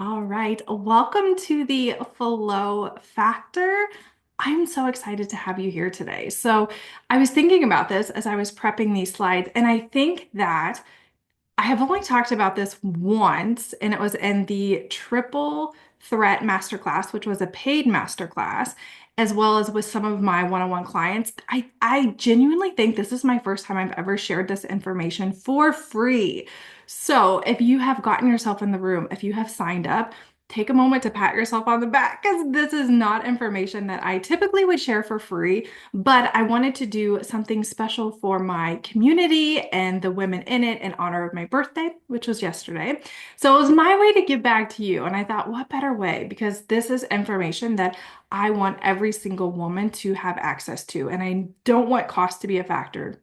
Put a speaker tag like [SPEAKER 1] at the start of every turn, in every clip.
[SPEAKER 1] All right, welcome to the Flow Factor. I'm so excited to have you here today. So, I was thinking about this as I was prepping these slides, and I think that I have only talked about this once, and it was in the Triple Threat Masterclass, which was a paid masterclass, as well as with some of my one-on-one clients. I genuinely think this is my first time I've ever shared this information for free. So if you have gotten yourself in the room, if you have signed up, take a moment to pat yourself on the back because this is not information that I typically would share for free. But I wanted to do something special for my community and the women in it in honor of my birthday, which was yesterday. So it was my way to give back to you. And I thought, what better way? Because this is information that I want every single woman to have access to. And I don't want cost to be a factor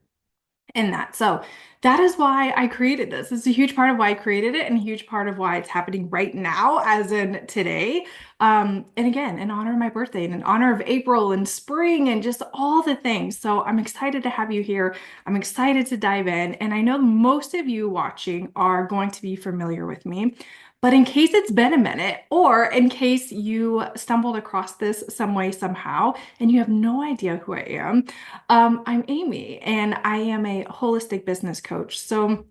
[SPEAKER 1] in that. So that is why I created this. It's a huge part of why I created it and a huge part of why it's happening right now, as in today. And again, in honor of my birthday and in honor of April and spring and just all the things. So I'm excited to have you here. I'm excited to dive in. And I know most of you watching are going to be familiar with me. But in case it's been a minute, or in case you stumbled across this some way, somehow, and you have no idea who I am, I'm Amy, and I am a holistic business coach. So,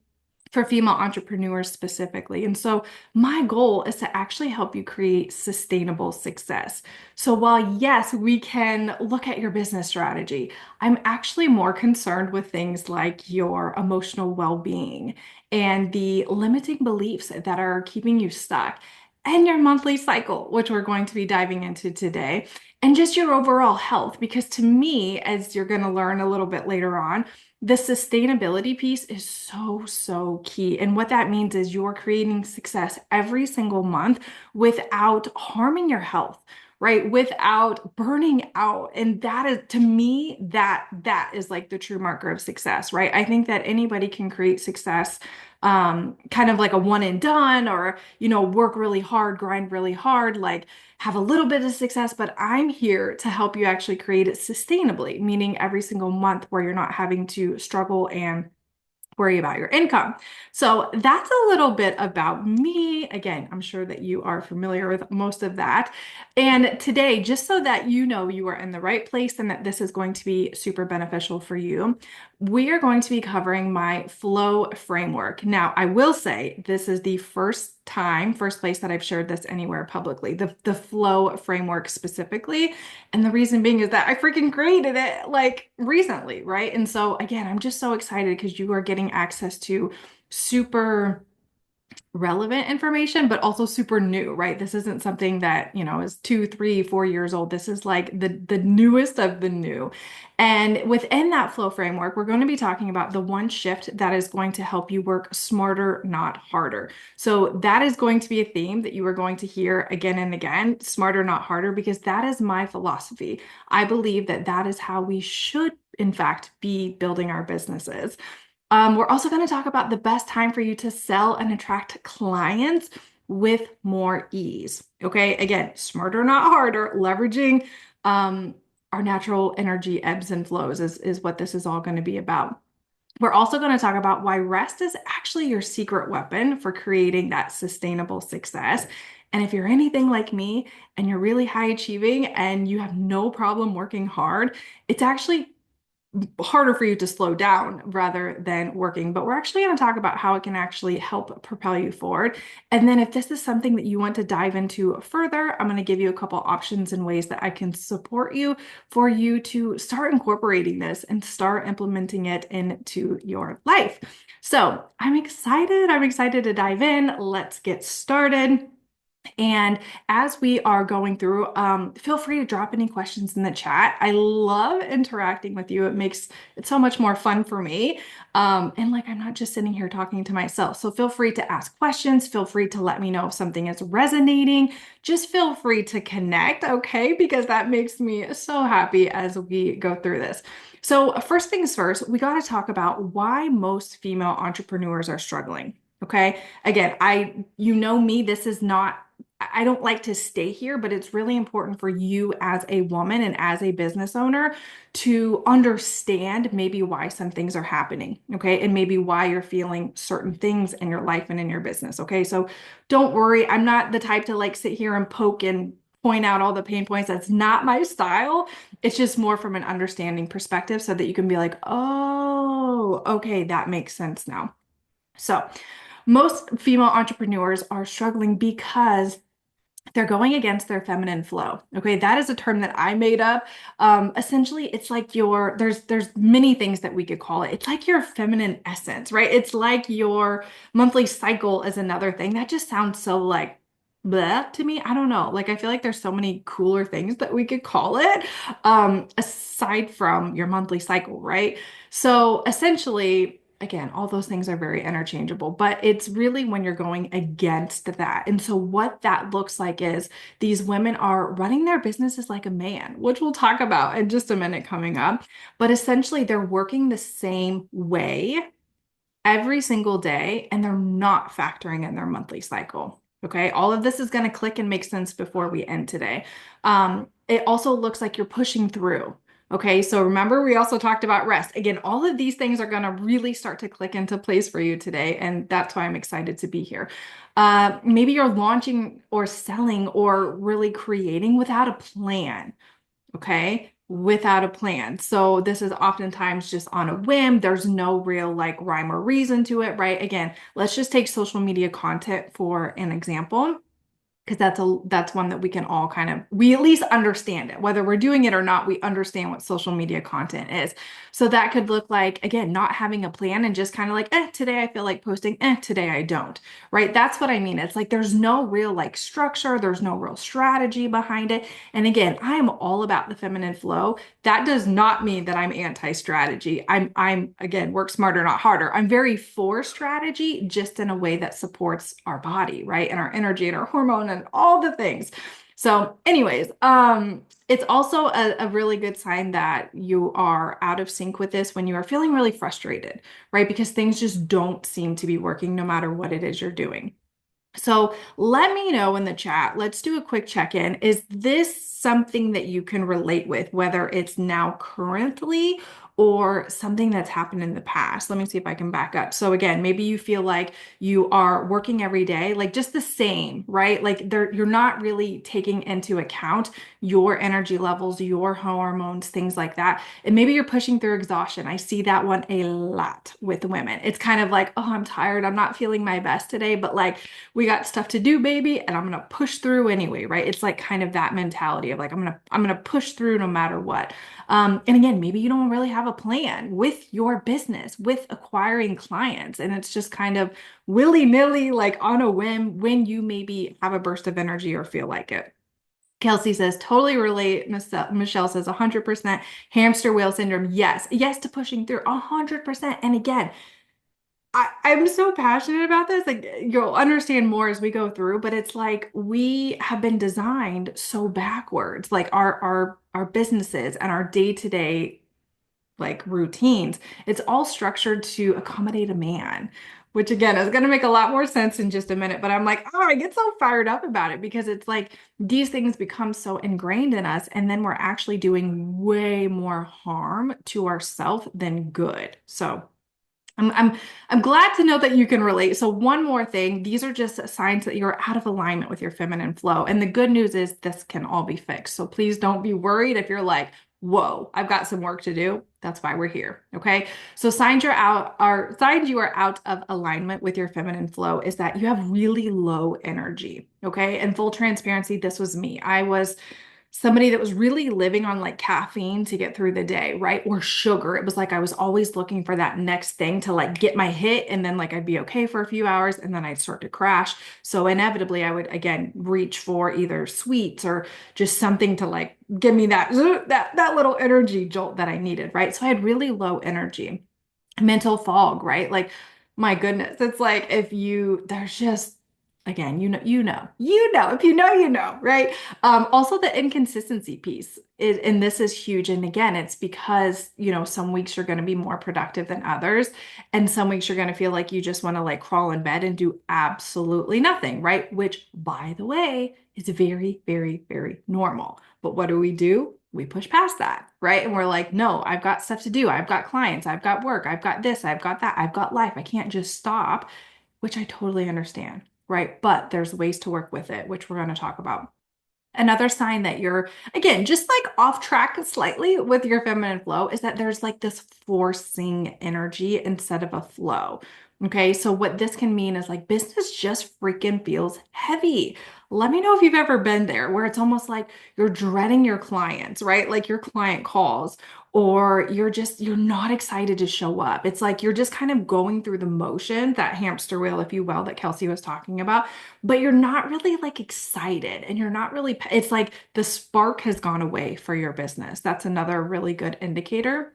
[SPEAKER 1] for female entrepreneurs specifically. And so, my goal is to actually help you create sustainable success. So, while yes, we can look at your business strategy, I'm actually more concerned with things like your emotional well being and the limiting beliefs that are keeping you stuck. And your monthly cycle, which we're going to be diving into today, and just your overall health. Because to me, as you're going to learn a little bit later on, the sustainability piece is so, so key. And what that means is you're creating success every single month without harming your health, right? Without burning out. And that is, to me, that is like the true marker of success, right? I think that anybody can create success kind of like a one and done, or work really hard, grind really hard, like have a little bit of success. But I'm here to help you actually create it sustainably, meaning every single month where you're not having to struggle and worry about your income. So that's a little bit about me. Again, I'm sure that you are familiar with most of that. And today, just so that you know you are in the right place and that this is going to be super beneficial for you, we are going to be covering my flow framework. Now, I will say this is the first place that I've shared this anywhere publicly, the flow framework specifically. And the reason being is that I freaking created it like recently, right? And so again, I'm just so excited because you are getting access to super relevant information, but also super new, right? This isn't something that, is 2, 3, 4 years old. This is like the newest of the new. And within that flow framework, we're going to be talking about the one shift that is going to help you work smarter, not harder. So that is going to be a theme that you are going to hear again and again, smarter, not harder, because that is my philosophy. I believe that that is how we should, in fact, be building our businesses. We're also going to talk about the best time for you to sell and attract clients with more ease. Okay, again, smarter, not harder, leveraging our natural energy ebbs and flows is what this is all going to be about. We're also going to talk about why rest is actually your secret weapon for creating that sustainable success. And if you're anything like me and you're really high achieving and you have no problem working hard, it's actually harder for you to slow down rather than working. But we're actually going to talk about how it can actually help propel you forward. And then if this is something that you want to dive into further, I'm going to give you a couple options and ways that I can support you for you to start incorporating this and start implementing it into your life. So I'm excited. I'm excited to dive in. Let's get started. And as we are going through, feel free to drop any questions in the chat. I love interacting with you. It makes it so much more fun for me. And like, I'm not just sitting here talking to myself. So feel free to ask questions. Feel free to let me know if something is resonating. Just feel free to connect, okay? Because that makes me so happy as we go through this. So first things first, we got to talk about why most female entrepreneurs are struggling. Okay. Again, you know me, this is not I don't like to stay here, but it's really important for you as a woman and as a business owner to understand maybe why some things are happening, okay? And maybe why you're feeling certain things in your life and in your business, okay? So don't worry. I'm not the type to like sit here and poke and point out all the pain points. That's not my style. It's just more from an understanding perspective so that you can be like, oh, okay, that makes sense now. So, most female entrepreneurs are struggling because they're going against their feminine flow. Okay, that is a term that I made up. Essentially, it's like there's many things that we could call it. It's like your feminine essence, right? It's like your monthly cycle is another thing. That just sounds so like bleh to me. I don't know. Like I feel like there's so many cooler things that we could call it, aside from your monthly cycle, right? So essentially, again, all those things are very interchangeable, but it's really when you're going against that. And so, what that looks like is these women are running their businesses like a man, which we'll talk about in just a minute coming up. But essentially, they're working the same way every single day and they're not factoring in their monthly cycle. Okay. All of this is going to click and make sense before we end today. It also looks like you're pushing through. Okay. So remember, we also talked about rest. Again, all of these things are going to really start to click into place for you today. And that's why I'm excited to be here. Maybe you're launching or selling or really creating without a plan. Okay, without a plan. So this is oftentimes just on a whim. There's no real like rhyme or reason to it, right? Again, let's just take social media content for an example because that's one that we can all kind of we at least understand it whether we're doing it or not. We understand what social media content is, so that could look like, again, not having a plan and just kind of like, today I feel like posting, today I don't, right? That's what I mean. It's like there's no real like structure, there's no real strategy behind it. And again, I am all about the feminine flow. That does not mean that I'm anti-strategy. I'm again, work smarter, not harder. I'm very for strategy, just in a way that supports our body, right? And our energy and our hormone and all the things. So, anyways, it's also a really good sign that you are out of sync with this when you are feeling really frustrated, right? Because things just don't seem to be working no matter what it is you're doing. So let me know in the chat. Let's do a quick check-in. Is this something that you can relate with, whether it's now currently or something that's happened in the past? Let me see if I can back up. So again, maybe you feel like you are working every day, like just the same, right? Like you're not really taking into account your energy levels, your hormones, things like that. And maybe you're pushing through exhaustion. I see that one a lot with women. It's kind of like, oh, I'm tired. I'm not feeling my best today, but like, we got stuff to do, baby, and I'm gonna push through anyway, right? It's like kind of that mentality of like I'm gonna push through no matter what. And again, maybe you don't really have a plan with your business, with acquiring clients, and it's just kind of willy-nilly, like on a whim when you maybe have a burst of energy or feel like it. Kelsey says, totally relate. Michelle says, 100% hamster wheel syndrome. Yes, yes to pushing through, 100%. And again, I'm so passionate about this. Like you'll understand more as we go through, but it's like we have been designed so backwards, like our businesses and our day-to-day like routines. It's all structured to accommodate a man, which again is going to make a lot more sense in just a minute. But I'm like, oh, I get so fired up about it because it's like these things become so ingrained in us, and then we're actually doing way more harm to ourselves than good. So I'm glad to know that you can relate. So one more thing, these are just signs that you're out of alignment with your feminine flow. And the good news is this can all be fixed. So please don't be worried if you're like, whoa, I've got some work to do. That's why we're here. Okay. So signs you are out of alignment with your feminine flow is that you have really low energy. Okay. And full transparency, this was me. I was somebody that was really living on like caffeine to get through the day, right? Or sugar. It was like I was always looking for that next thing to like get my hit, and then like I'd be okay for a few hours and then I'd start to crash. So inevitably I would again reach for either sweets or just something to like give me that little energy jolt that I needed, right? So I had really low energy, mental fog, right? Like my goodness, it's like if you there's just Again, if you know, right? Also the inconsistency piece is, and this is huge. And again, it's because, some weeks you're going to be more productive than others. And some weeks you're going to feel like you just want to like crawl in bed and do absolutely nothing, right? Which, by the way, is very, very, very normal. But what do? We push past that, right? And we're like, no, I've got stuff to do. I've got clients. I've got work. I've got this. I've got that. I've got life. I can't just stop, which I totally understand, right? But there's ways to work with it, which we're going to talk about. Another sign that you're, again, just like off track slightly with your feminine flow is that there's like this forcing energy instead of a flow. Okay. So, what this can mean is like business just freaking feels heavy. Let me know if you've ever been there where it's almost like you're dreading your clients, right? Like your client calls, or you're not excited to show up. It's like you're just kind of going through the motion, that hamster wheel, if you will, that Kelsey was talking about, but you're not really like excited and you're not really, it's like the spark has gone away for your business. That's another really good indicator.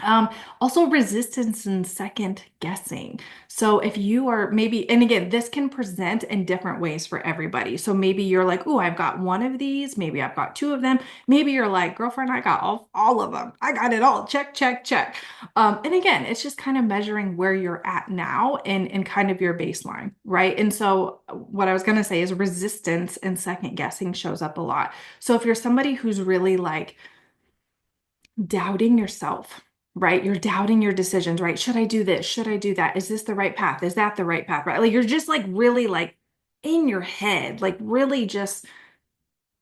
[SPEAKER 1] Um, Also resistance and second guessing. So if you are maybe, and again, this can present in different ways for everybody. So maybe you're like, oh, I've got one of these. Maybe I've got two of them. Maybe you're like, girlfriend, I got all of them. I got it all. Check, check, check. And again, it's just kind of measuring where you're at now and kind of your baseline, right? And so what I was going to say is resistance and second guessing shows up a lot. So if you're somebody who's really like, doubting yourself, right? You're doubting your decisions, right? Should I do this? Should I do that? Is this the right path? Is that the right path? Right? Like you're just like really like in your head, like really just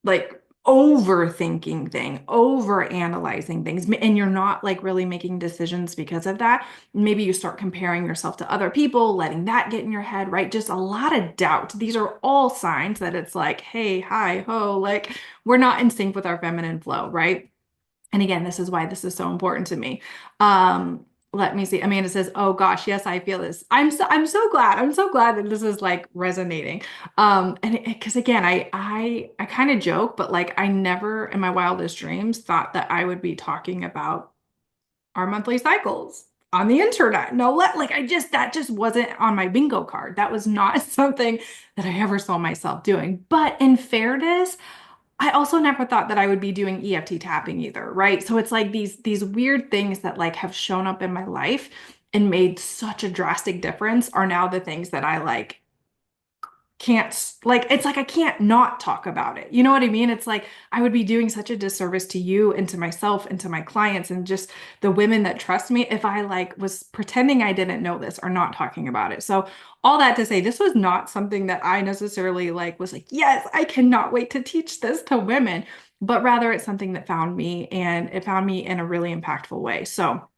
[SPEAKER 1] like overthinking over analyzing things, and you're not like really making decisions because of that. Maybe you start comparing yourself to other people, letting that get in your head, right? Just a lot of doubt. These are all signs that it's like, hey, hi, ho, like we're not in sync with our feminine flow, right? And again, this is why this is so important to me. Let me see. Amanda says, "Oh gosh, yes, I feel this. I'm so glad. I'm so glad that this is like resonating." And because again, I kind of joke, but like I never in my wildest dreams thought that I would be talking about our monthly cycles on the internet. No, like that just wasn't on my bingo card. That was not something that I ever saw myself doing. But in fairness, I also never thought that I would be doing EFT tapping either, right? So it's like these weird things that like have shown up in my life and made such a drastic difference are now the things that I like can't, like it's like I can't not talk about it. You know what I mean? It's like I would be doing such a disservice to you and to myself and to my clients and just the women that trust me if I like was pretending I didn't know this or not talking about it. So all that to say, this was not something that I necessarily like was like, yes, I cannot wait to teach this to women, but rather it's something that found me and it found me in a really impactful way. So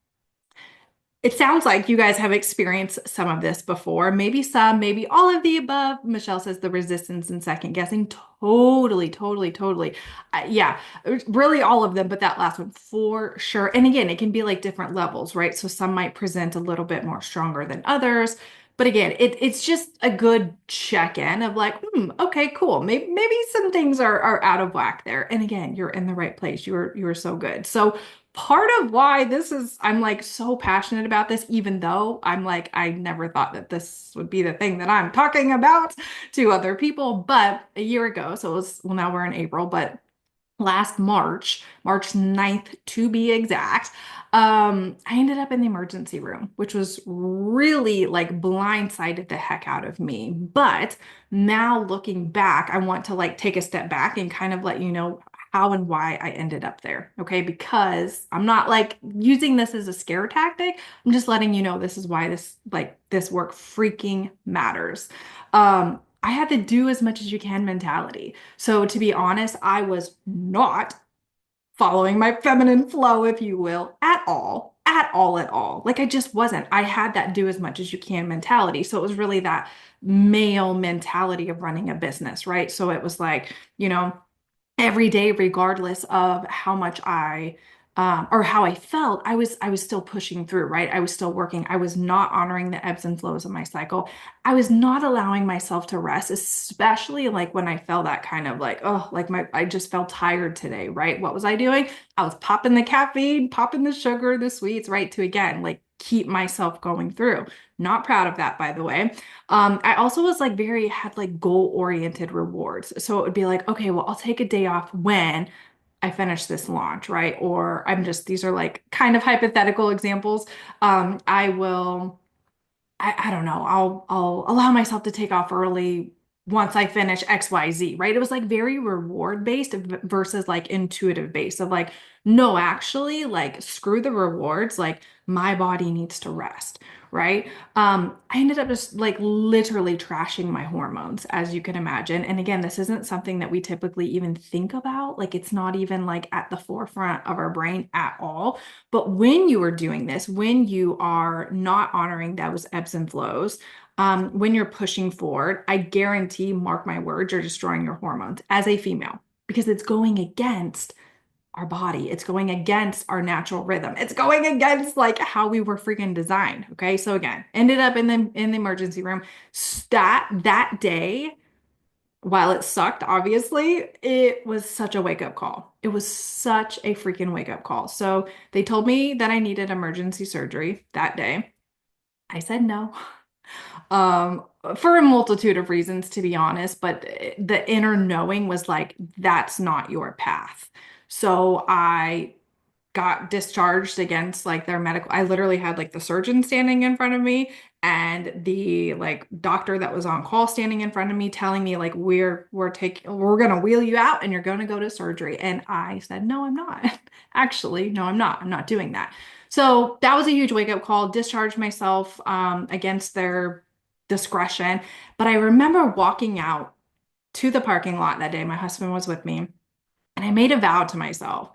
[SPEAKER 1] it sounds like you guys have experienced some of this before, maybe some, maybe all of the above. Michelle says the resistance and second guessing. Totally, totally, totally. Yeah, really all of them, but that last one for sure. And again, it can be like different levels, right? So some might present a little bit more stronger than others. But again, it's just a good check-in of like, okay, cool. Maybe some things are out of whack there. And again, you're in the right place. You're so good. So part of why this is I'm like so passionate about this, even though I'm like I never thought that this would be the thing that I'm talking about to other people, but a year ago, so it was, well, now we're in April, but last March 9th to be exact, I ended up in the emergency room, which was really like blindsided the heck out of me. But now looking back, I want to like take a step back and kind of let you know how and why I ended up there. Okay. Because I'm not like using this as a scare tactic. I'm just letting you know this is why this work freaking matters. I had the do as much as you can mentality. So to be honest, I was not following my feminine flow, if you will, at all, at all, at all. Like I just wasn't. I had that do as much as you can mentality. So it was really that male mentality of running a business, right? So it was like, every day, regardless of how much I or how I felt, I was still pushing through, right? I was still working. I was not honoring the ebbs and flows of my cycle. I was not allowing myself to rest, especially like when I felt that kind of like, oh, like I just felt tired today, right? What was I doing? I was popping the caffeine, popping the sugar, the sweets, right? To again, like keep myself going through. Not proud of that, by the way. I also was like had like goal-oriented rewards. So it would be like, okay, well, I'll take a day off when I finish this launch, right? Or these are like kind of hypothetical examples. I will I don't know. I'll allow myself to take off early once I finish XYZ, right? It was like very reward based versus like intuitive based of like, no, actually, like screw the rewards, like my body needs to rest, right? I ended up just like literally trashing my hormones, as you can imagine. And again, this isn't something that we typically even think about. Like it's not even like at the forefront of our brain at all. But when you are doing this, when you are not honoring those ebbs and flows, when you're pushing forward, I guarantee, mark my words, you're destroying your hormones as a female because it's going against our body. It's going against our natural rhythm. It's going against like how we were freaking designed. Okay. So again, ended up in the emergency room. That day, while it sucked, obviously, it was such a wake up call. It was such a freaking wake up call. So they told me that I needed emergency surgery that day. I said no, for a multitude of reasons, to be honest. But the inner knowing was like, that's not your path. So I got discharged against like their medical. I literally had like the surgeon standing in front of me and the like doctor that was on call standing in front of me telling me like we're gonna wheel you out and you're gonna go to surgery. And I said, no, I'm not. Actually, no, I'm not. I'm not doing that. So that was a huge wake up call. Discharged myself against their discretion. But I remember walking out to the parking lot that day. My husband was with me. And I made a vow to myself.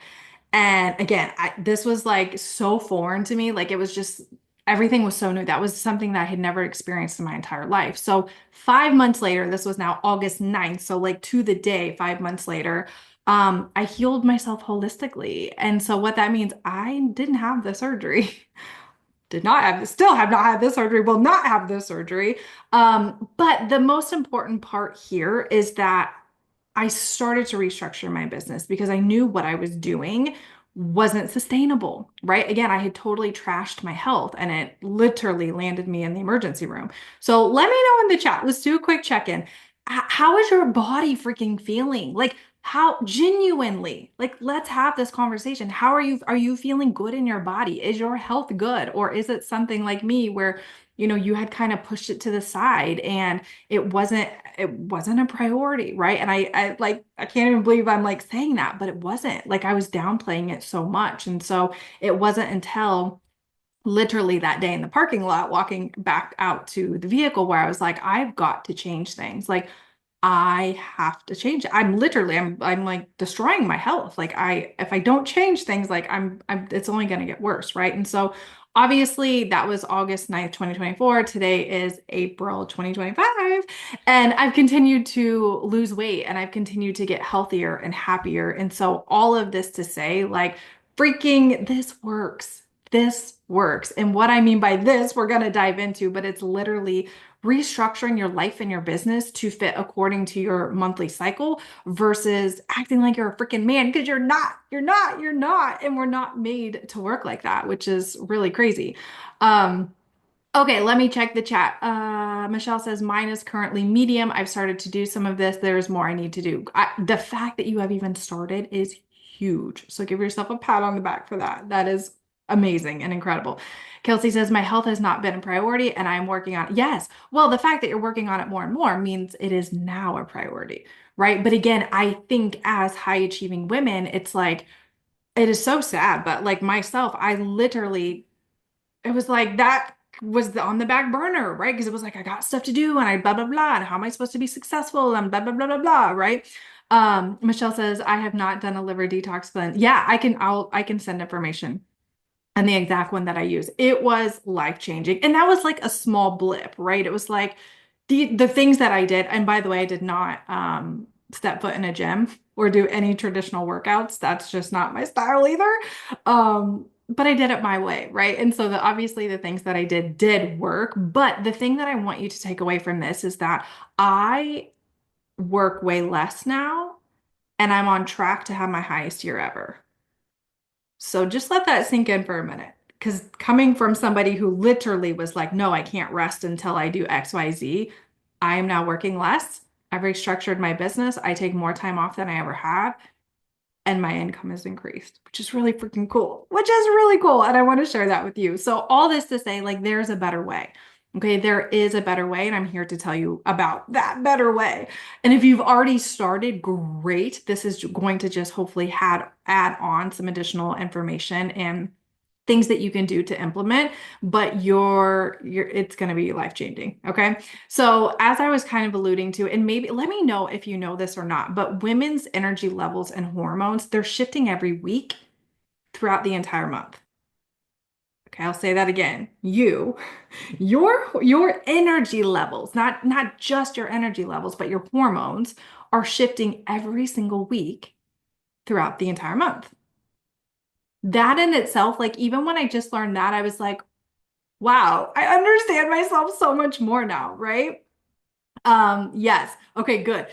[SPEAKER 1] And again, this was like so foreign to me. Like it was just everything was so new. That was something that I had never experienced in my entire life. So 5 months later, this was now August 9th. So like to the day, 5 months later, I healed myself holistically. And so what that means, I didn't have the surgery. Did not have, still have not had this surgery, will not have this surgery. But the most important part here is that I started to restructure my business because I knew what I was doing wasn't sustainable, right? Again, I had totally trashed my health and it literally landed me in the emergency room. So let me know in the chat. Let's do a quick check-in. How is your body freaking feeling? Like how genuinely, like let's have this conversation. How are you feeling good in your body? Is your health good? Or is it something like me where, you had kind of pushed it to the side and it wasn't a priority, right? And I can't even believe I'm like saying that, but it wasn't. Like I was downplaying it so much. And so it wasn't until literally that day in the parking lot walking back out to the vehicle where I was like, I've got to change things. Like I have to change it. I'm like destroying my health. Like if I don't change things, like it's only going to get worse, right? And so obviously that was August 9th, 2024. Today is April 2025. And I've continued to lose weight and I've continued to get healthier and happier. And so all of this to say, like, freaking this works. This works. And what I mean by this, we're going to dive into, but it's literally restructuring your life and your business to fit according to your monthly cycle versus acting like you're a freaking man because you're not. And we're not made to work like that, which is really crazy. Um, Okay, let me check the chat. Michelle says mine is currently medium. I've started to do some of this. There's more I need to do. The fact that you have even started is huge. So give yourself a pat on the back for that. That is amazing and incredible. Kelsey says my health has not been a priority and I'm working on it. Yes. Well, the fact that you're working on it more and more means it is now a priority, right? But again, I think as high achieving women, it's like it is so sad, but like myself, I literally it was like that was on the back burner, right? Because it was like I got stuff to do and I blah blah blah. And how am I supposed to be successful? And blah blah blah blah blah, right? Michelle says, I have not done a liver detox cleanse. Yeah, I can send information and the exact one that I use. It was life-changing. And that was like a small blip, right? It was like the things that I did, and by the way, I did not step foot in a gym or do any traditional workouts. That's just not my style either. But I did it my way, right? And so obviously the things that I did work. But the thing that I want you to take away from this is that I work way less now and I'm on track to have my highest year ever. So just let that sink in for a minute. Because coming from somebody who literally was like, no, I can't rest until I do XYZ, I am now working less. I've restructured my business. I take more time off than I ever have. And my income has increased, which is really freaking cool, which is really cool. And I want to share that with you. So, all this to say, like, there's a better way. Okay, there is a better way, and I'm here to tell you about that better way. And if you've already started, great. This is going to just hopefully add on some additional information and things that you can do to implement, but you're it's going to be life changing. Okay. So as I was kind of alluding to, and maybe let me know if you know this or not, but women's energy levels and hormones, they're shifting every week throughout the entire month. Okay, I'll say that again. Your energy levels, not just your energy levels, but your hormones are shifting every single week throughout the entire month. That in itself, like even when I just learned that, I was like, wow, I understand myself so much more now, right? Yes. Okay, good.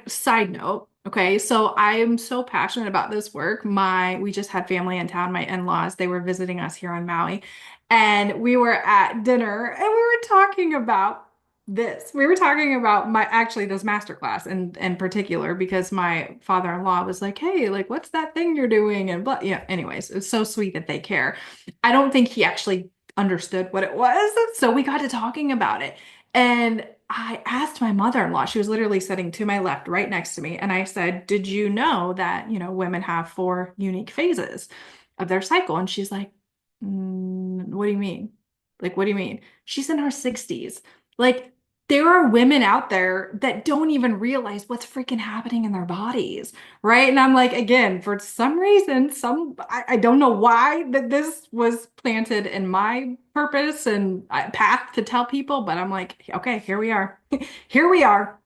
[SPEAKER 1] Side note, okay, so I am so passionate about this work. We just had family in town, my in-laws, they were visiting us here on Maui, and we were at dinner and we were talking about this. We were talking about actually this masterclass in particular because my father-in-law was like, "Hey, like what's that thing you're doing?" And blah, yeah, anyways, it's so sweet that they care. I don't think he actually understood what it was, so we got to talking about it. And I asked my mother-in-law, she was literally sitting to my left, right next to me, and I said, "Did you know that, women have four unique phases of their cycle?" And she's like, "What do you mean? Like, what do you mean?" She's in her 60s. Like, there are women out there that don't even realize what's freaking happening in their bodies, right? And I'm like, again, for some reason, I don't know why that this was planted in my purpose and path to tell people, but I'm like, okay, here we are. Here we are.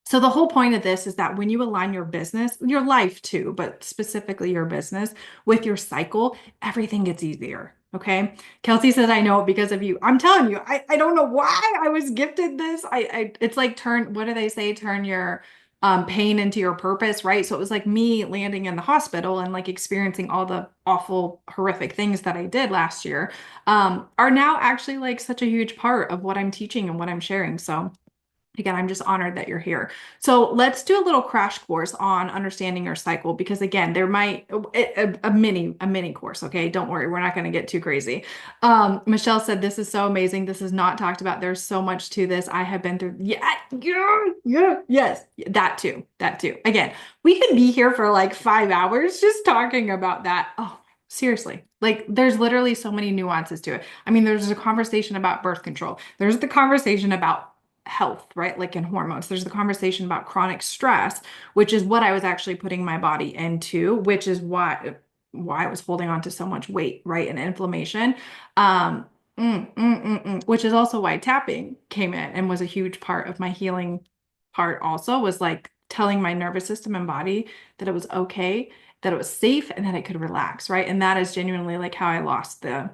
[SPEAKER 1] So the whole point of this is that when you align your business, your life too, but specifically your business with your cycle, everything gets easier. Okay. Kelsey says, I know it because of you. I'm telling you, I don't know why I was gifted this. It's like what do they say? Turn your pain into your purpose, right? So it was like me landing in the hospital and like experiencing all the awful, horrific things that I did last year, are now actually like such a huge part of what I'm teaching and what I'm sharing. So again, I'm just honored that you're here. So let's do a little crash course on understanding your cycle because again, there might a mini course. Okay, don't worry, we're not going to get too crazy. Michelle said this is so amazing. This is not talked about. There's so much to this. I have been through. Yeah, yeah, yeah, yes, that too, that too. Again, we could be here for like 5 hours just talking about that. Oh, seriously. Like there's literally so many nuances to it. I mean, there's a conversation about birth control. There's the conversation about health, right? Like in hormones. There's the conversation about chronic stress, which is what I was actually putting my body into, which is why I was holding on to so much weight, right? And inflammation. Um, which is also why tapping came in and was a huge part of my healing part also was like telling my nervous system and body that it was okay, that it was safe, and that it could relax, right? And that is genuinely like how I lost the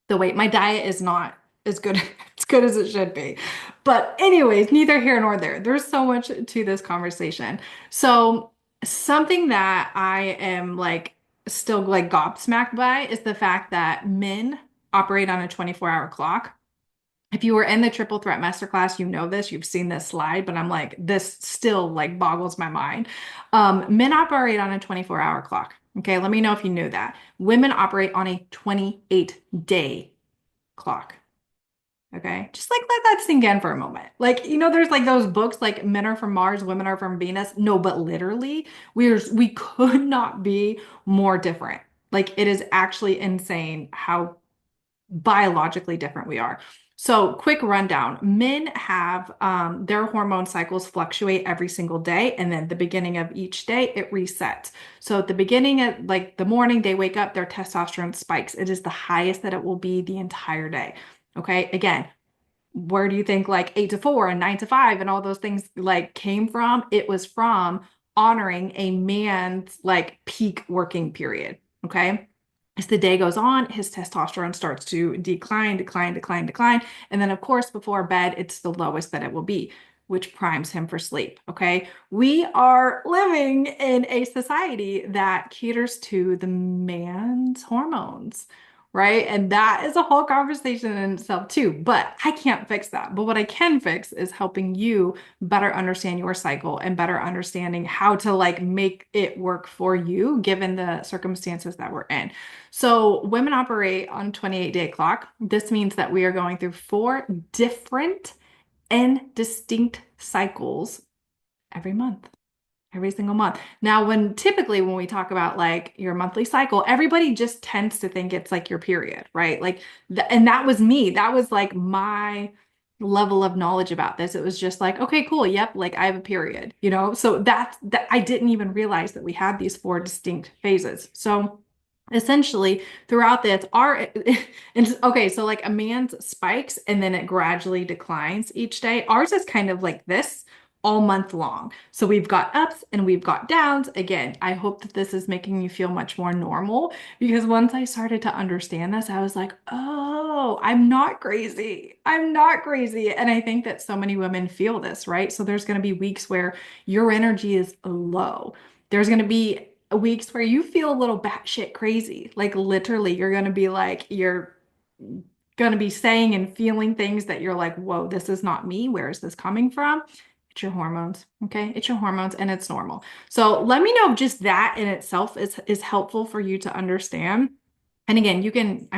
[SPEAKER 1] weight. My diet is not as good as good as it should be. But anyways, neither here nor there. There's so much to this conversation. So something that I am like still like gobsmacked by is the fact that men operate on a 24-hour clock. If you were in the triple threat masterclass, you know this, you've seen this slide, but I'm like, this still like boggles my mind. Men operate on a 24-hour clock. Okay, let me know if you knew that. Women operate on a 28-day clock. Okay. Just like let that sink in for a moment. Like, there's like those books like Men Are From Mars, Women Are From Venus. No, but literally, we could not be more different. Like it is actually insane how biologically different we are. So, quick rundown. Men have their hormone cycles fluctuate every single day, and then the beginning of each day it resets. So, at the beginning of like the morning, they wake up, their testosterone spikes. It is the highest that it will be the entire day. Okay. Again, where do you think like 8 to 4 and 9 to 5 and all those things like came from? It was from honoring a man's like peak working period. Okay. As the day goes on, his testosterone starts to decline, decline, decline, decline. And then, of course, before bed, it's the lowest that it will be, which primes him for sleep. Okay. We are living in a society that caters to the man's hormones, right? And that is a whole conversation in itself, too. But I can't fix that. But what I can fix is helping you better understand your cycle and better understanding how to like make it work for you given the circumstances that we're in. So women operate on 28-day clock. This means that we are going through four different and distinct cycles every month. Every single month. Now, typically when we talk about like your monthly cycle, everybody just tends to think it's like your period, right? Like, and that was me. That was like my level of knowledge about this. It was just like, okay, cool. Yep. Like I have a period, you know? So that I didn't even realize that we had these four distinct phases. So essentially throughout this our and okay, so like a man's spikes and then it gradually declines each day. Ours is kind of like this all month long. So we've got ups and we've got downs. Again, I hope that this is making you feel much more normal because once I started to understand this, I was like, oh, I'm not crazy. I'm not crazy. And I think that so many women feel this, right? So there's going to be weeks where your energy is low. There's going to be weeks where you feel a little batshit crazy. Like literally, you're going to be like, you're going to be saying and feeling things that you're like, whoa, this is not me. Where is this coming from? It's your hormones. Okay. It's your hormones and it's normal. So let me know if just that in itself is helpful for you to understand. And again, you can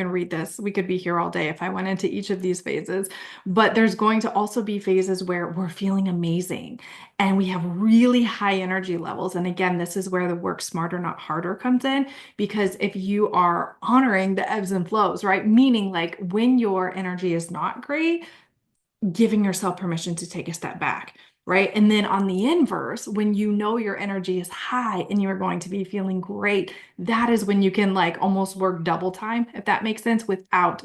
[SPEAKER 1] read this. We could be here all day if I went into each of these phases, but there's going to also be phases where we're feeling amazing and we have really high energy levels. And again, this is where the work smarter, not harder comes in, because if you are honoring the ebbs and flows, right? Meaning like when your energy is not great, giving yourself permission to take a step back, right? And then on the inverse, when you know your energy is high and you're going to be feeling great, that is when you can like almost work double time, if that makes sense, without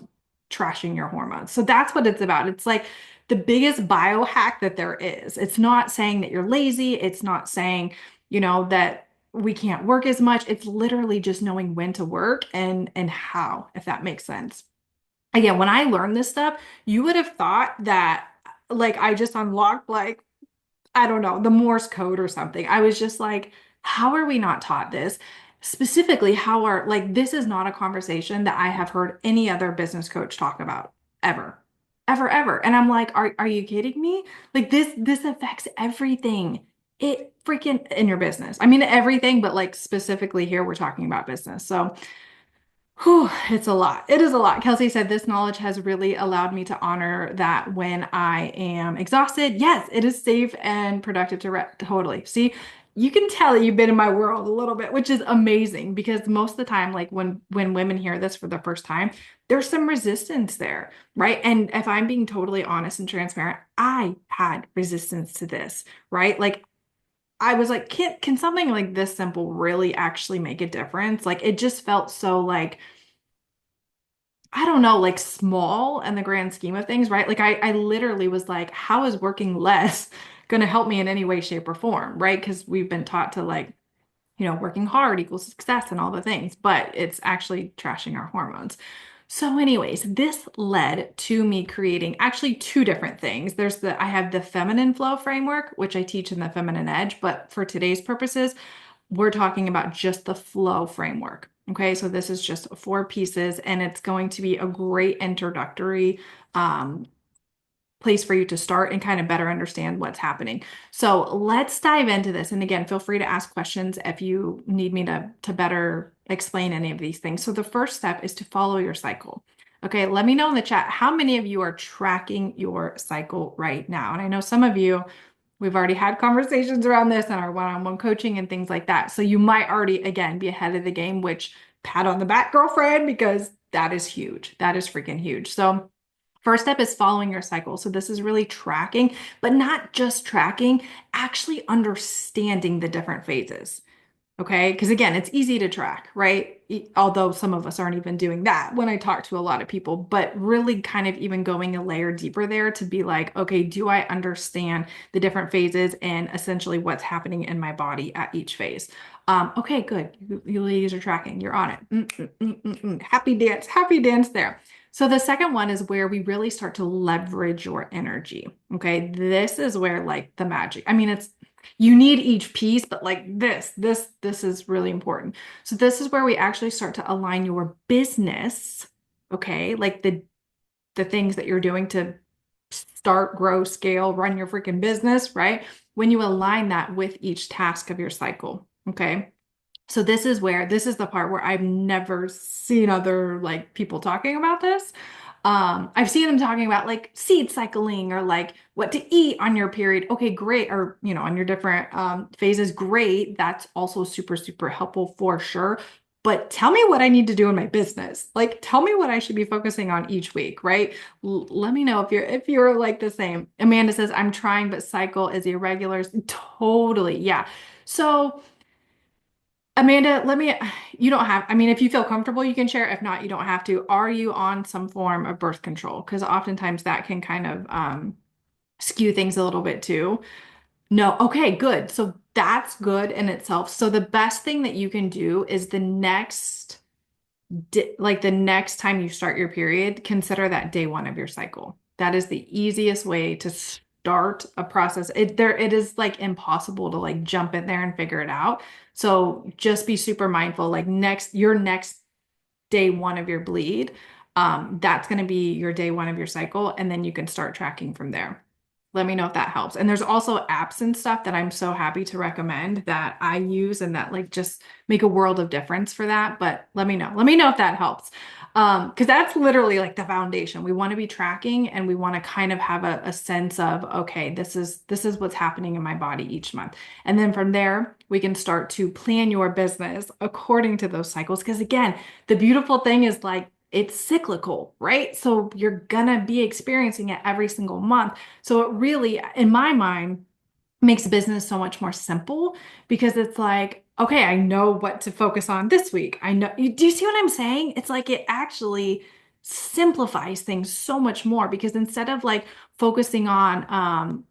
[SPEAKER 1] trashing your hormones. So that's what it's about. It's like the biggest biohack that there is. It's not saying that you're lazy. It's not saying, that we can't work as much. It's literally just knowing when to work and how, if that makes sense. Again, when I learned this stuff, you would have thought that like I just unlocked like, I don't know, the Morse code or something. I was just like, how are we not taught this? Specifically, how are like this is not a conversation that I have heard any other business coach talk about ever. Ever, ever. And I'm like, are you kidding me? Like this affects everything. It freaking in your business. I mean everything, but like specifically here we're talking about business. So whew, it's a lot. It is a lot. Kelsey said this knowledge has really allowed me to honor that when I am exhausted. Yes, it is safe and productive to rest. Totally. See, you can tell that you've been in my world a little bit, which is amazing because most of the time, like when women hear this for the first time, there's some resistance there, right? And if I'm being totally honest and transparent, I had resistance to this, right? Like I was like, can something like this simple really actually make a difference? Like it just felt so like I don't know, like small in the grand scheme of things, right? Like I literally was like, how is working less going to help me in any way, shape, or form, right? Because we've been taught to like, working hard equals success and all the things, but it's actually trashing our hormones. So, anyways, this led to me creating actually two different things. I have the feminine flow framework, which I teach in the feminine edge, but for today's purposes, we're talking about just the flow framework. Okay, so this is just four pieces, and it's going to be a great introductory um, place for you to start and kind of better understand what's happening. So let's dive into this. And again, feel free to ask questions if you need me to better explain any of these things. So the first step is to follow your cycle. Okay, let me know in the chat how many of you are tracking your cycle right now. And I know some of you, we've already had conversations around this and our one-on-one coaching and things like that. So you might already, again, be ahead of the game, which pat on the back, girlfriend, because that is huge. That is freaking huge. So first step is following your cycle. So this is really tracking, but not just tracking, actually understanding the different phases. Okay. Because again, it's easy to track, right? Although some of us aren't even doing that when I talk to a lot of people, but really kind of even going a layer deeper there to be like, okay, do I understand the different phases and essentially what's happening in my body at each phase? Okay, good. You ladies are tracking. You're on it. Happy dance there. So the second one is where we really start to leverage your energy. Okay. This is where like the magic, I mean, it's you need each piece, but like this is really important. So this is where we actually start to align your business, okay? Like the things that you're doing to start, grow, scale, run your freaking business, right? When you align that with each task of your cycle, okay? So this is the part where I've never seen other like people talking about this. I've seen them talking about like seed cycling or like what to eat on your period. Okay, great. Or, on your different phases, great. That's also super, super helpful for sure. But tell me what I need to do in my business. Like, tell me what I should be focusing on each week, right? Let me know if you're like the same. Amanda says, I'm trying, but cycle is irregular. Totally. Yeah. So Amanda, you don't have, I mean, if you feel comfortable, you can share. If not, you don't have to. Are you on some form of birth control? Because oftentimes that can kind of skew things a little bit too. No. Okay, good. So that's good in itself. So the best thing that you can do is like the next time you start your period, consider that day one of your cycle. That is the easiest way to start a process. It is like impossible to like jump in there and figure it out. So just be super mindful. Like your next day one of your bleed, that's going to be your day one of your cycle, and then you can start tracking from there. Let me know if that helps. And there's also apps and stuff that I'm so happy to recommend that I use and that like just make a world of difference for that. But let me know. Let me know if that helps. Because that's literally like the foundation. We want to be tracking and we want to kind of have a sense of, okay, this is what's happening in my body each month. And then from there, we can start to plan your business according to those cycles. Because again, the beautiful thing is like it's cyclical, right? So you're gonna be experiencing it every single month. So it really, in my mind, makes business so much more simple because it's like, okay, I know what to focus on this week. I know, do you see what I'm saying? It's like it actually simplifies things so much more because instead of like focusing on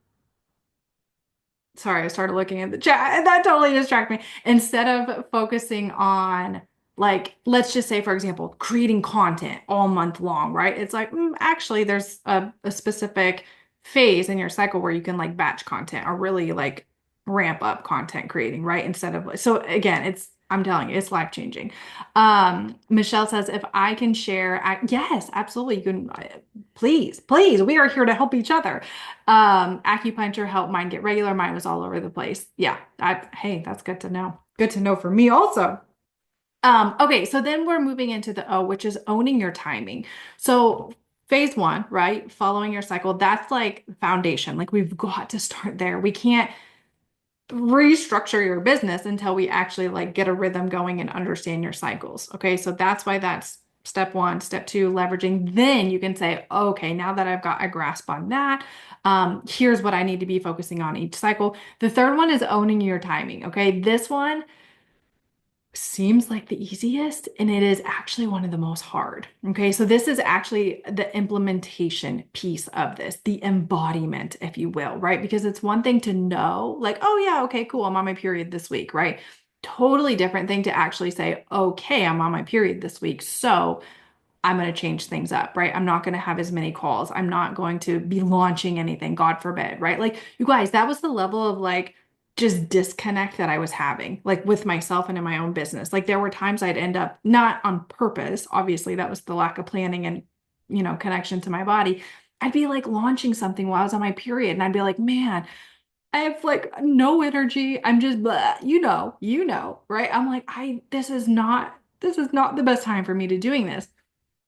[SPEAKER 1] sorry, I started looking at the chat and that totally distracted me. Instead of focusing on, like, let's just say, for example, creating content all month long, right? It's like, actually, there's a specific phase in your cycle where you can like batch content or really like ramp up content creating, right? Instead of, so again, I'm telling you, it's life changing. Michelle says, if I can share, yes, absolutely. You can, please, please, we are here to help each other. Acupuncture helped mine get regular. Mine was all over the place. Yeah. Hey, that's good to know. Good to know for me also. Okay, so then we're moving into the O, which is owning your timing. So phase one, right? Following your cycle, that's like foundation. Like we've got to start there. We can't restructure your business until we actually like get a rhythm going and understand your cycles. Okay, so that's why that's step one. Step two, leveraging. Then you can say, okay, now that I've got a grasp on that, here's what I need to be focusing on each cycle. The third one is owning your timing. Okay, this one seems like the easiest, and it is actually one of the most hard. Okay, so this is actually the implementation piece of this, the embodiment, if you will, right? Because it's one thing to know, like, oh, yeah, okay, cool, I'm on my period this week, right? Totally different thing to actually say, okay, I'm on my period this week. So I'm going to change things up, right? I'm not going to have as many calls. I'm not going to be launching anything, God forbid, right? Like, you guys, that was the level of like just disconnect that I was having, like with myself and in my own business. Like, there were times I'd end up not on purpose, obviously, that was the lack of planning and, connection to my body. I'd be like launching something while I was on my period, and I'd be like, man, I have like no energy. I'm just blah, right? I'm like, this is not the best time for me to doing this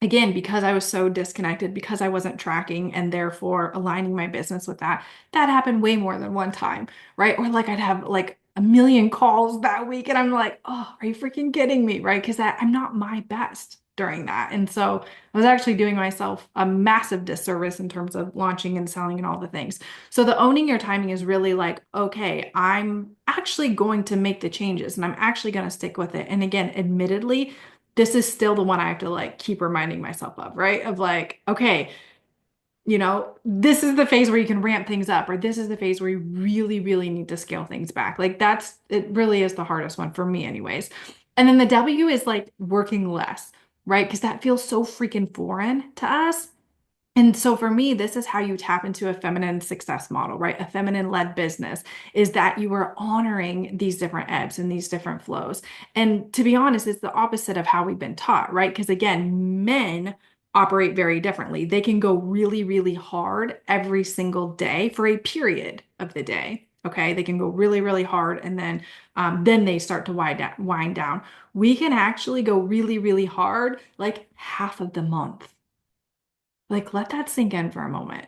[SPEAKER 1] again, because I was so disconnected, because I wasn't tracking and therefore aligning my business with that, that happened way more than one time, right? Or like I'd have like a million calls that week and I'm like, oh, are you freaking kidding me? Right? Because I'm not my best during that. And so I was actually doing myself a massive disservice in terms of launching and selling and all the things. So the owning your timing is really like, okay, I'm actually going to make the changes and I'm actually going to stick with it. And again, admittedly, this is still the one I have to like keep reminding myself of, right? Of like, okay, this is the phase where you can ramp things up, or this is the phase where you really, really need to scale things back. Like it really is the hardest one for me, anyways. And then the W is like working less, right? Because that feels so freaking foreign to us. And so for me, this is how you tap into a feminine success model, right? A feminine led business is that you are honoring these different ebbs and these different flows. And to be honest, it's the opposite of how we've been taught, right? Because again, men operate very differently. They can go really, really hard every single day for a period of the day. Okay, they can go really, really hard, and then they start to wind down. We can actually go really, really hard like half of the month. Like, let that sink in for a moment.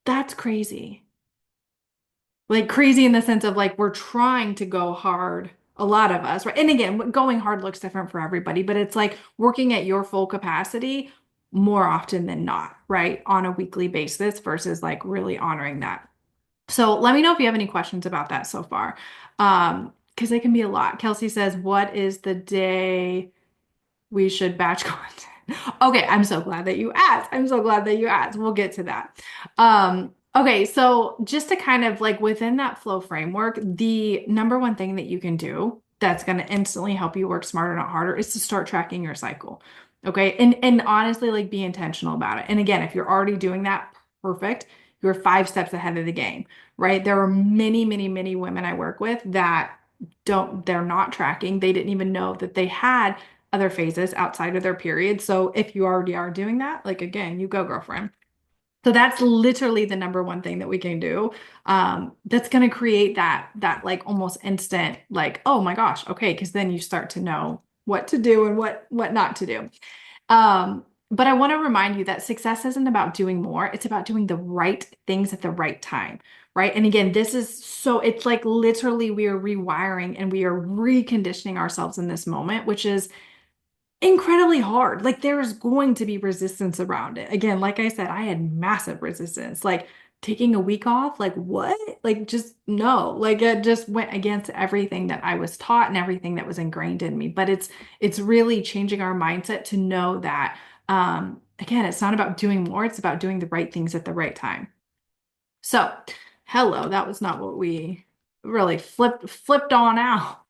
[SPEAKER 1] That's crazy. Like, crazy in the sense of like, we're trying to go hard, a lot of us, right? And again, going hard looks different for everybody, but it's like working at your full capacity more often than not, right? On a weekly basis versus like really honoring that. So let me know if you have any questions about that so far. Because it can be a lot. Kelsey says, what is the day we should batch content? Okay, I'm so glad that you asked. I'm so glad that you asked. We'll get to that. Okay, so just to kind of like within that flow framework, the number one thing that you can do that's going to instantly help you work smarter, not harder, is to start tracking your cycle. Okay, and honestly, like be intentional about it. And again, if you're already doing that, perfect. You're 5 steps ahead of the game, right? There are many, many, many women I work with that they're not tracking. They didn't even know that they had other phases outside of their period. So if you already are doing that, like again, you go, girlfriend. So that's literally the number one thing that we can do. That's going to create that like almost instant, like, oh my gosh, okay, because then you start to know what to do and what not to do. But I want to remind you that success isn't about doing more, it's about doing the right things at the right time. Right. And again, it's like literally we are rewiring and we are reconditioning ourselves in this moment, which is incredibly hard. Like there's going to be resistance around it. Again, like I said, I had massive resistance. Like taking a week off, like what? Like just no. Like it just went against everything that I was taught and everything that was ingrained in me. But it's really changing our mindset to know that again, it's not about doing more, it's about doing the right things at the right time. So, hello, that was not what we really flipped on out.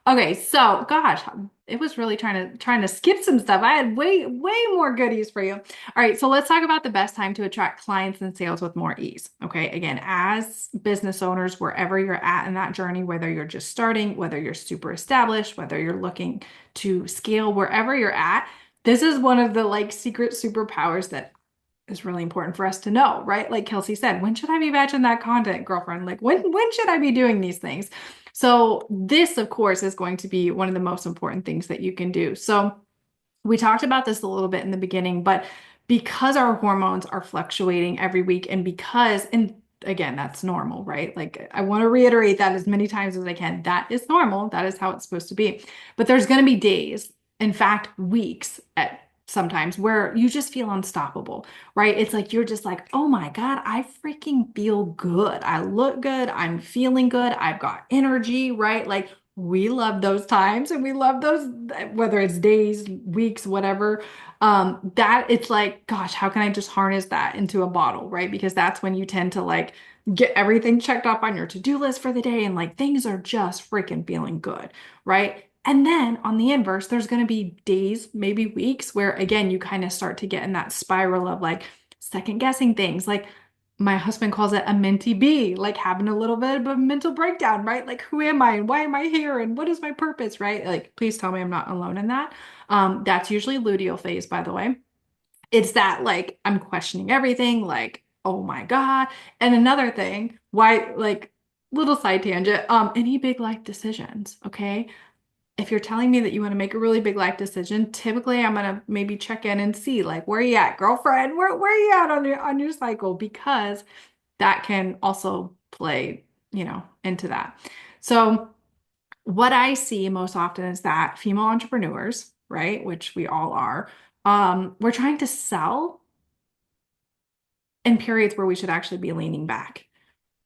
[SPEAKER 1] Okay, so gosh, it was really trying to skip some stuff. I had way more goodies for you. All right, so let's talk about the best time to attract clients and sales with more ease. Okay, again, as business owners, wherever you're at in that journey, whether you're just starting, whether you're super established, whether you're looking to scale, wherever you're at, this is one of the like secret superpowers that is really important for us to know, right? Like Kelsey said, when should I be batching that content, girlfriend? Like when should I be doing these things? So this, of course, is going to be one of the most important things that you can do. So we talked about this a little bit in the beginning, but because our hormones are fluctuating every week and and again, that's normal, right? Like I want to reiterate that as many times as I can. That is normal. That is how it's supposed to be. But there's going to be days, in fact, weeks at sometimes where you just feel unstoppable, right? It's like you're just like, oh my God, I freaking feel good. I look good. I'm feeling good. I've got energy, right? Like we love those times and we love those, whether it's days, weeks, whatever. That it's like, gosh, how can I just harness that into a bottle, right? Because that's when you tend to like get everything checked off on your to-do list for the day and like things are just freaking feeling good, right? And then on the inverse, there's going to be days, maybe weeks, where again, you kind of start to get in that spiral of like second guessing things. Like my husband calls it a mentee bee, like having a little bit of a mental breakdown, right? Like, who am I and why am I here and what is my purpose, right? Like, please tell me I'm not alone in that. That's usually luteal phase, by the way. It's that like I'm questioning everything, like, oh my God. And another thing, why, like, little side tangent, any big life decisions, okay? If you're telling me that you want to make a really big life decision, typically I'm gonna maybe check in and see like where you at, girlfriend? Where are you at on your cycle? Because that can also play, into that. So what I see most often is that female entrepreneurs, right, which we all are, we're trying to sell in periods where we should actually be leaning back.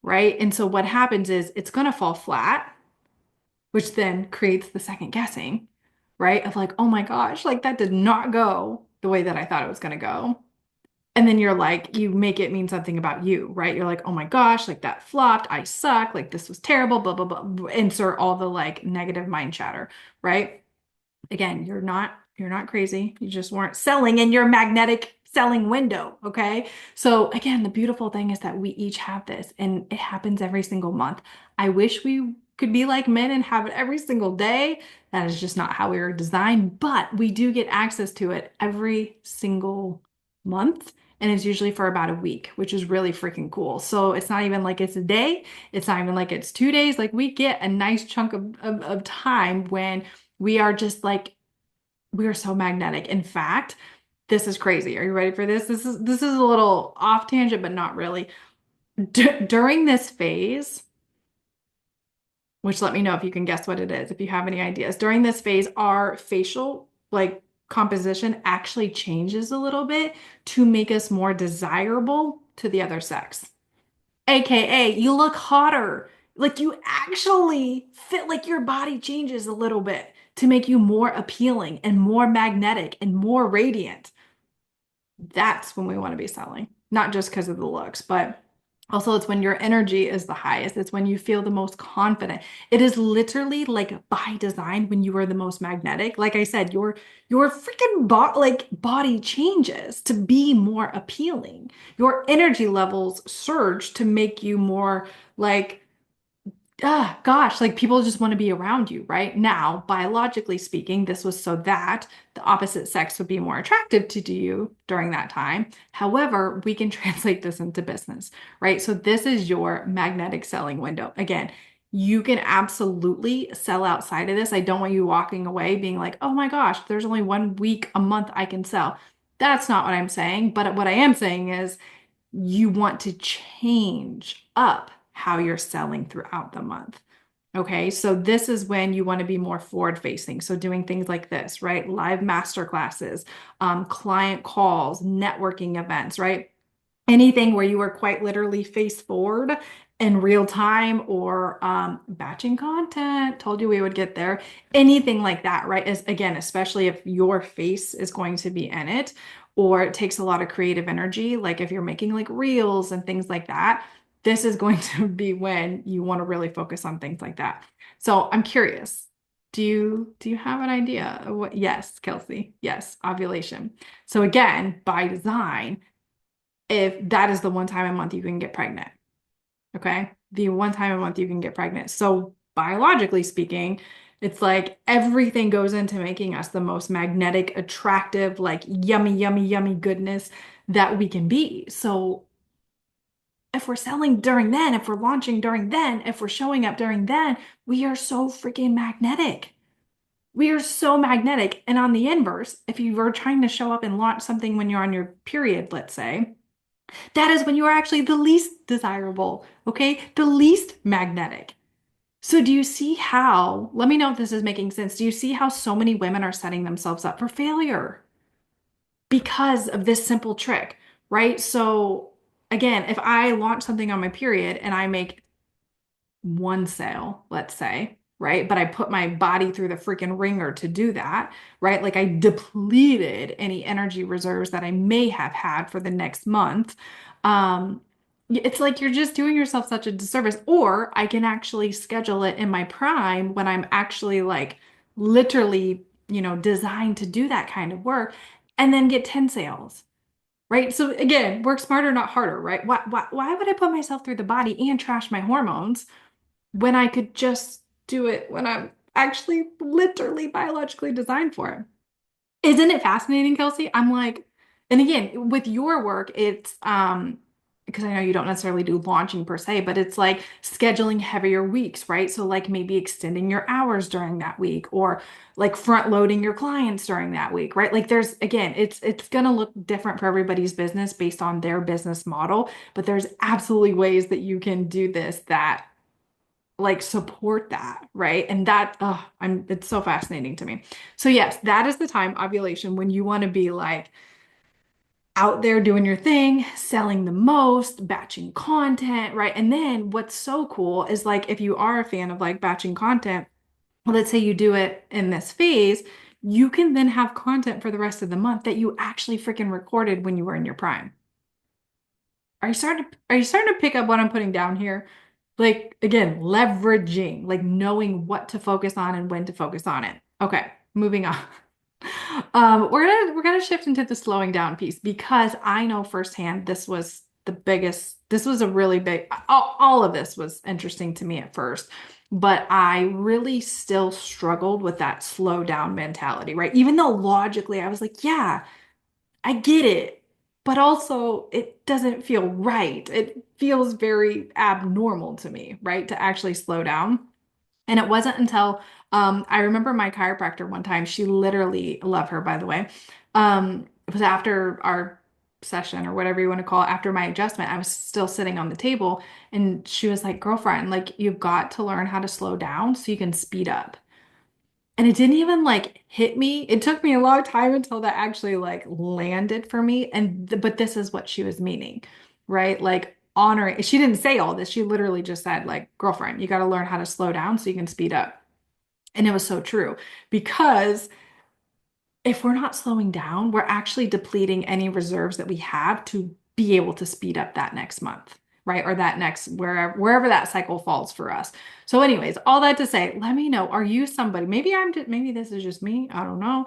[SPEAKER 1] right? And so what happens is it's going to fall flat, which then creates the second guessing, right? Of like, oh my gosh, like that did not go the way that I thought it was going to go. And then you're like, you make it mean something about you, right? You're like, oh my gosh, like that flopped. I suck. Like this was terrible, blah, blah, blah. Insert all the like negative mind chatter, right? Again, you're not crazy. You just weren't selling in your magnetic selling window, okay? So again, the beautiful thing is that we each have this and it happens every single month. I wish we could be like men and have it every single day. That is just not how we were designed, but we do get access to it every single month. And it's usually for about a week, which is really freaking cool. So it's not even like it's a day. It's not even like it's 2 days. Like we get a nice chunk of time when we are just like, we are so magnetic. In fact, this is crazy. Are you ready for this? This is a little off tangent, but not really. During this phase, which let me know if you can guess what it is, if you have any ideas. During this phase, our facial like composition actually changes a little bit to make us more desirable to the other sex. AKA, you look hotter. Like you actually fit, like your body changes a little bit to make you more appealing and more magnetic and more radiant. That's when we want to be selling, not just because of the looks, but also it's when your energy is the highest. It's when you feel the most confident. It is literally like by design when you are the most magnetic. Like I said, your freaking body changes to be more appealing. Your energy levels surge to make you more like gosh, like people just want to be around you, right? Now, biologically speaking, this was so that the opposite sex would be more attractive to you during that time. However, we can translate this into business, right? So this is your magnetic selling window. Again, you can absolutely sell outside of this. I don't want you walking away being like, oh my gosh, there's only 1 week a month I can sell. That's not what I'm saying. But what I am saying is you want to change up how you're selling throughout the month. Okay, so this is when you want to be more forward facing. So doing things like this, right? Live master classes, client calls, networking events, right? Anything where you are quite literally face forward in real time or batching content. Told you we would get there. Anything like that, right? Is again, especially if your face is going to be in it, or it takes a lot of creative energy, like if you're making like reels and things like that, this is going to be when you want to really focus on things like that. So I'm curious. Do you have an idea of what? Yes, Kelsey. Yes, ovulation. So again, by design, if that is the one time a month you can get pregnant. Okay. The one time a month you can get pregnant. So, biologically speaking, it's like everything goes into making us the most magnetic, attractive, like yummy, yummy, yummy goodness that we can be. So, if we're selling during then, if we're launching during then, if we're showing up during then, we are so freaking magnetic. We are so magnetic. And on the inverse, if you were trying to show up and launch something when you're on your period, let's say, that is when you are actually the least desirable, okay? The least magnetic. So, do you see how, let me know if this is making sense. Do you see how so many women are setting themselves up for failure because of this simple trick, right? So, again, if I launch something on my period and I make one sale, let's say, right? But I put my body through the freaking ringer to do that, right? Like I depleted any energy reserves that I may have had for the next month. Um, it's like you're just doing yourself such a disservice. Or I can actually schedule it in my prime when I'm actually like literally, designed to do that kind of work and then get 10 sales. Right. So again, work smarter, not harder, right? Why would I put myself through the body and trash my hormones when I could just do it when I'm actually literally biologically designed for it? Isn't it fascinating, Kelsey? I'm like, and again, with your work, it's because I know you don't necessarily do launching per se, but it's like scheduling heavier weeks, right? So like maybe extending your hours during that week or like front loading your clients during that week, right? Like there's again, it's gonna look different for everybody's business based on their business model, but there's absolutely ways that you can do this that like support that, right? And that, it's so fascinating to me. So yes, that is the time ovulation when you want to be like out there doing your thing, selling the most, batching content, right? And then what's so cool is like if you are a fan of like batching content, well, let's say you do it in this phase, you can then have content for the rest of the month that you actually freaking recorded when you were in your prime. Are you starting to pick up what I'm putting down here? Like again, leveraging, like knowing what to focus on and when to focus on it. Okay, moving on. We're gonna shift into the slowing down piece because I know firsthand this was this was a really big, all of this was interesting to me at first, but I really still struggled with that slow down mentality, right? Even though logically I was like, yeah, I get it, but also it doesn't feel right. It feels very abnormal to me, right? To actually slow down. And it wasn't until I remember my chiropractor one time, she literally, love her, by the way. It was after our session or whatever you want to call it, after my adjustment, I was still sitting on the table and she was like, girlfriend, like you've got to learn how to slow down so you can speed up. And it didn't even like hit me. It took me a long time until that actually like landed for me. But this is what she was meaning, right? Like honoring. She didn't say all this. She literally just said like, girlfriend, you got to learn how to slow down so you can speed up. And it was so true because if we're not slowing down, we're actually depleting any reserves that we have to be able to speed up that next month, right? Or that next wherever that cycle falls for us. So, anyways, all that to say, let me know. Are you somebody? Maybe this is just me. I don't know.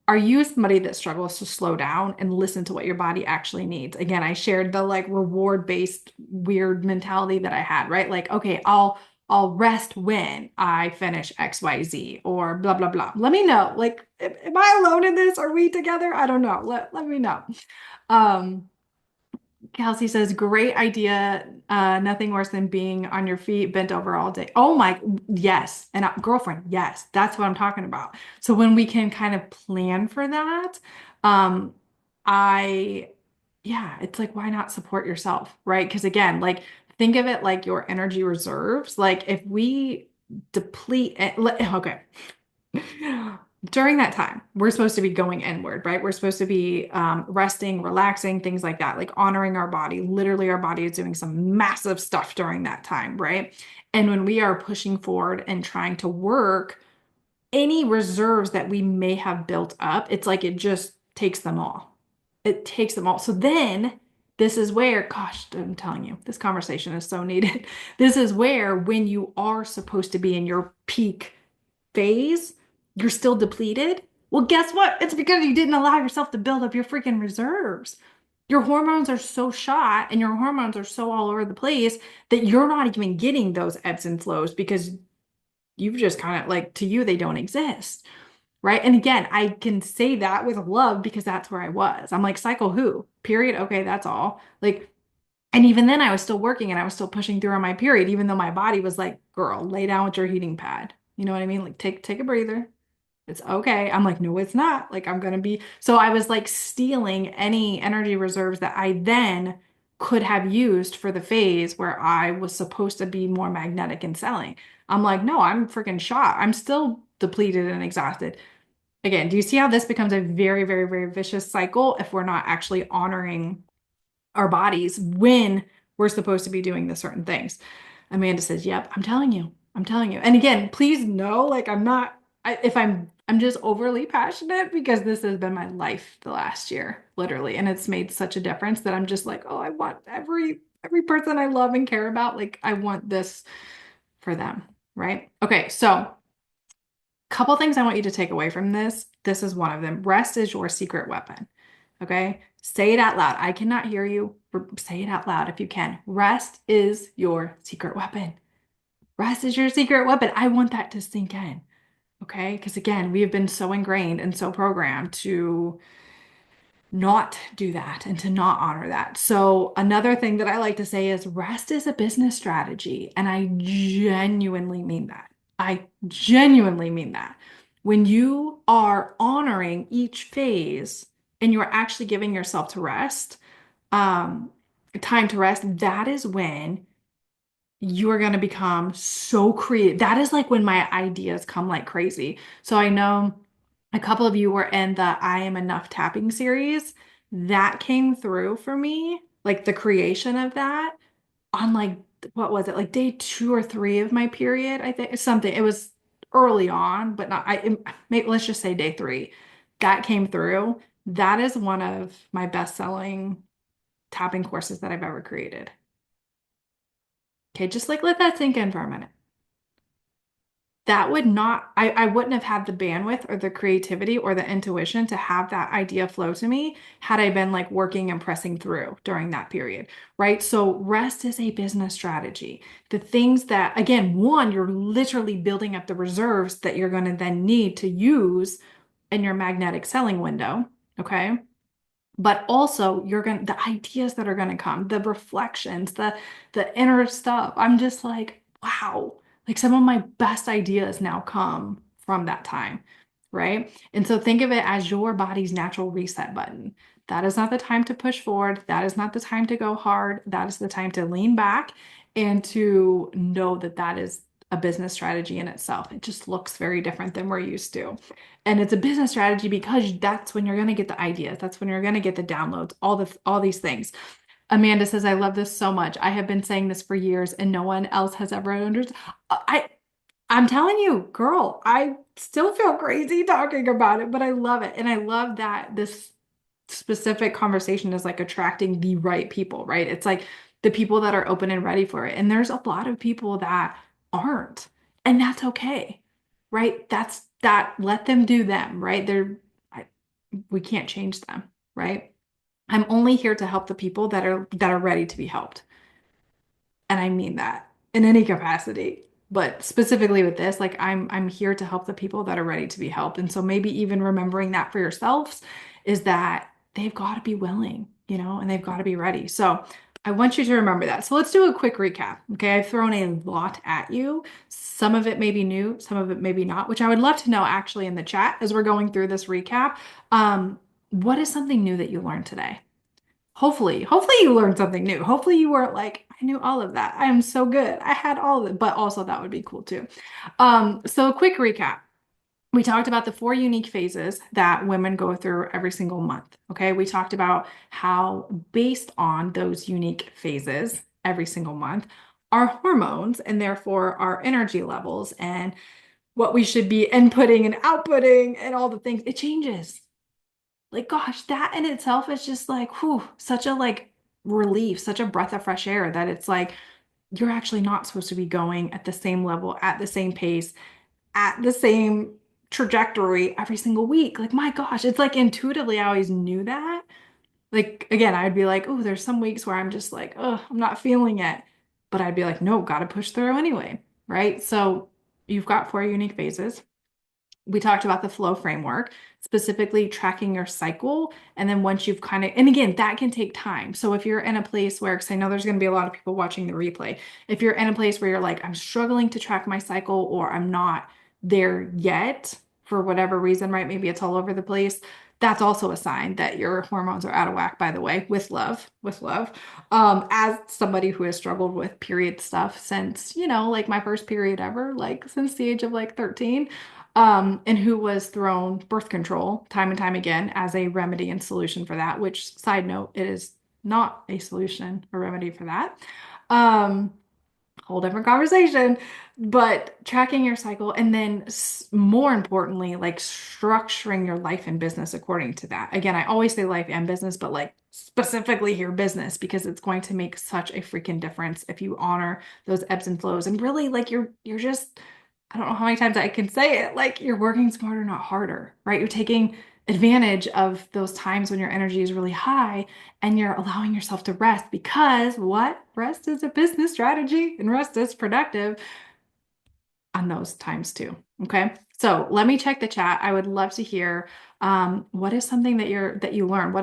[SPEAKER 1] Are you somebody that struggles to slow down and listen to what your body actually needs? Again, I shared the like reward-based weird mentality that I had, right? Like, okay, I'll rest when I finish XYZ or blah, blah, blah. Let me know. Like, am I alone in this? Are we together? I don't know. Let me know. Um, Kelsey says, great idea. Nothing worse than being on your feet, bent over all day. Oh my, yes. And girlfriend, yes, that's what I'm talking about. So when we can kind of plan for that, um, I, yeah, it's like, why not support yourself, right? Because again, like, think of it like your energy reserves. Like, if we deplete it, okay. During that time, we're supposed to be going inward, right? We're supposed to be resting, relaxing, things like that, like honoring our body. Literally, our body is doing some massive stuff during that time, right? And when we are pushing forward and trying to work any reserves that we may have built up, it's like it just takes them all. It takes them all. So then this is where, gosh, I'm telling you, this conversation is so needed. This is where, when you are supposed to be in your peak phase, you're still depleted. Well, guess what? It's because you didn't allow yourself to build up your freaking reserves. Your hormones are so shot and your hormones are so all over the place that you're not even getting those ebbs and flows because you've just kind of like, to you, they don't exist. Right. And again, I can say that with love because that's where I was. I'm like, cycle who? Period. Okay, that's all. Like, and even then I was still working and I was still pushing through on my period, even though my body was like, girl, lay down with your heating pad. You know what I mean? Like take a breather. It's okay. I'm like, no, it's not. Like, I'm gonna be. So I was like stealing any energy reserves that I then could have used for the phase where I was supposed to be more magnetic and selling. I'm like, no, I'm freaking shot. I'm still depleted and exhausted. Again, do you see how this becomes a very, very, very vicious cycle if we're not actually honoring our bodies when we're supposed to be doing the certain things? Amanda says, "Yep, I'm telling you. I'm telling you." And again, please know, like I'm not if I'm just overly passionate because this has been my life the last year, literally, and it's made such a difference that I'm just like, "Oh, I want every person I love and care about, like I want this for them." Right? Okay, so couple things I want you to take away from this. This is one of them. Rest is your secret weapon. Okay? Say it out loud. I cannot hear you. Say it out loud if you can. Rest is your secret weapon. Rest is your secret weapon. I want that to sink in. Okay? Because again, we have been so ingrained and so programmed to not do that and to not honor that. So, another thing that I like to say is rest is a business strategy. And I genuinely mean that. I genuinely mean that. When you are honoring each phase and you're actually giving yourself to rest, um, time to rest, that is when you are going to become so creative. That is like when my ideas come like crazy. So I know a couple of you were in the I Am Enough tapping series. that came through for me, like the creation of that on like what was it, like day 2 or 3 of my period, I think something. It was early on, but not maybe let's just say day 3. That came through. That is one of my best-selling tapping courses that I've ever created. Okay, just like let that sink in for a minute. That would not, I wouldn't have had the bandwidth or the creativity or the intuition to have that idea flow to me had I been like working and pressing through during that period, right? So rest is a business strategy. The things that, again, one, you're literally building up the reserves that you're going to then need to use in your magnetic selling window. Okay. But also you're going to, the ideas that are going to come, the reflections, the inner stuff. I'm just like, wow, like some of my best ideas now come from that time, right? And so think of it as your body's natural reset button. That is not the time to push forward. That is not the time to go hard. That is the time to lean back and to know that that is a business strategy in itself. It just looks very different than we're used to. And it's a business strategy because that's when you're going to get the ideas. That's when you're going to get the downloads, all these things. Amanda says, I love this so much. I have been saying this for years and no one else has ever understood. I'm telling you, girl, I still feel crazy talking about it, but I love it. And I love that this specific conversation is like attracting the right people, right? It's like the people that are open and ready for it. And there's a lot of people that aren't, and that's okay, right? That's that, let them do them, right? I, we can't change them, right? I'm only here to help the people that are ready to be helped. And I mean that in any capacity. But specifically with this, like I'm here to help the people that are ready to be helped. And so maybe even remembering that for yourselves is that they've got to be willing, and they've got to be ready. So I want you to remember that. So let's do a quick recap. Okay. I've thrown a lot at you. Some of it may be new, some of it maybe not, which I would love to know actually in the chat as we're going through this recap. What is something new that you learned today? Hopefully you learned something new. Hopefully you weren't like, I knew all of that. I am so good. I had all of it, but also that would be cool too. So a quick recap. We talked about the 4 unique phases that women go through every single month. Okay. We talked about how, based on those unique phases every single month, our hormones and therefore our energy levels and what we should be inputting and outputting and all the things, it changes. Like, gosh, that in itself is just like, whew, such a like relief, such a breath of fresh air that it's like you're actually not supposed to be going at the same level, at the same pace, at the same trajectory every single week. Like, my gosh, it's like intuitively, I always knew that. Like, again, I'd be like, oh, there's some weeks where I'm just like, oh, I'm not feeling it. But I'd be like, no, gotta push through anyway. Right. So you've got 4 unique phases. We talked about the flow framework, specifically tracking your cycle. And then once you've kind of, and again, that can take time. So if you're in a place where, because I know there's going to be a lot of people watching the replay, if you're in a place where you're like, I'm struggling to track my cycle or I'm not there yet for whatever reason, right? Maybe it's all over the place. That's also a sign that your hormones are out of whack, by the way, with love, with love. As somebody who has struggled with period stuff since, like my first period ever, like since the age of like 13, and who was thrown birth control time and time again as a remedy and solution for that, which, side note, it is not a solution or remedy for that. Um, Whole different conversation, but tracking your cycle and then more importantly, like structuring your life and business according to that. Again, I always say life and business, but like specifically your business because it's going to make such a freaking difference if you honor those ebbs and flows and really like you're just I don't know how many times I can say it, like you're working smarter, not harder, right? You're taking advantage of those times when your energy is really high and you're allowing yourself to rest because what? Rest is a business strategy and rest is productive on those times too. Okay. So let me check the chat. I would love to hear what is something that you learned. What